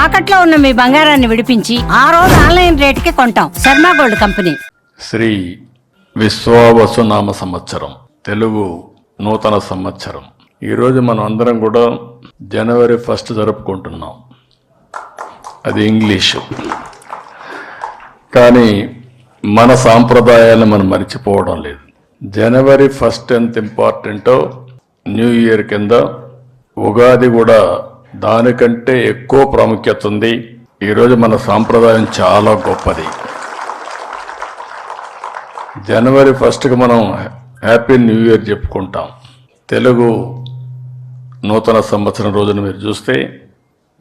తాకట్లో ఉన్న మీ బంగారాన్ని విడిపించి ఆ రోజు ఆన్లైన్ రేటుకి కొంటాం. Sharma gold company. శ్రీ విశ్వావసునామ సంవత్సరం, తెలుగు నూతన సంవత్సరం. ఈరోజు మనం అందరం కూడా జనవరి 1 జరుపుకుంటున్నాం. అది ఇంగ్లీషు. కానీ మన సాంప్రదాయాలను మనం మర్చిపోవడం లేదు. జనవరి 1 ఎంత ఇంపార్టెంటో న్యూ ఇయర్ కింద ఉగాది కూడా దానికంటే ఎక్కువ ప్రాముఖ్యత ఉంది. ఈరోజు మన సాంప్రదాయం చాలా గొప్పది. జనవరి 1కి మనం హ్యాపీ న్యూ ఇయర్ చెప్పుకుంటాం. తెలుగు నూతన సంవత్సరం రోజున మీరు చూస్తే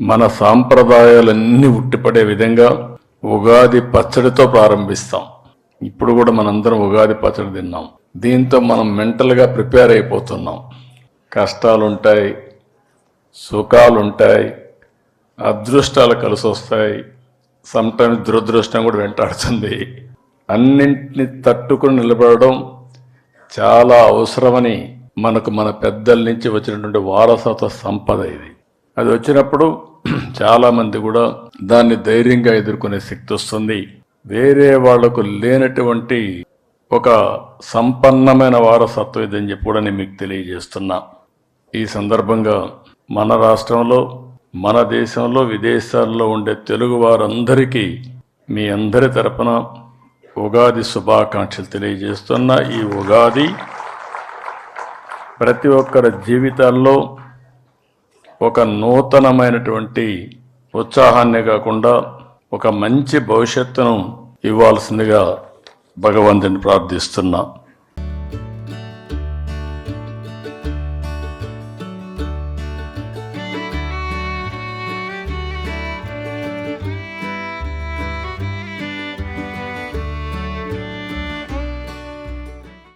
మన సాంప్రదాయాలన్నీ ఉట్టిపడే విధంగా ఉగాది పచ్చడితో ప్రారంభిస్తాం. ఇప్పుడు కూడా మనందరం ఉగాది పచ్చడి తిన్నాం. దీంతో మనం మెంటల్గా ప్రిపేర్ అయిపోతున్నాం. కష్టాలుంటాయి, సుఖాలుంటాయి, అదృష్టాలు కలిసి వస్తాయి, సమ్టైమ్స్ దురదృష్టం కూడా వెంటాడుతుంది. అన్నింటినీ తట్టుకుని నిలబడడం చాలా అవసరమని మనకు మన పెద్దల నుంచి వచ్చినటువంటి వారసత్వ సంపద ఇది. అది వచ్చినప్పుడు చాలామంది కూడా దాన్ని ధైర్యంగా ఎదుర్కొనే శక్తి వస్తుంది. వేరే వాళ్లకు లేనటువంటి ఒక సంపన్నమైన వారసత్వం ఇదని చెప్పి కూడా నేను మీకు తెలియజేస్తున్నా. ఈ సందర్భంగా మన రాష్ట్రంలో, మన దేశంలో, విదేశాల్లో ఉండే తెలుగు వారందరికీ మీ అందరి తరపున ఉగాది శుభాకాంక్షలు తెలియజేస్తున్నా. ఈ ఉగాది ప్రతి ఒక్కరి జీవితాల్లో ఒక నూతనమైనటువంటి ఉత్సాహాన్ని కాకుండా ఒక మంచి భవిష్యత్తును ఇవ్వాల్సిందిగా భగవంతుని ప్రార్థిస్తున్నా.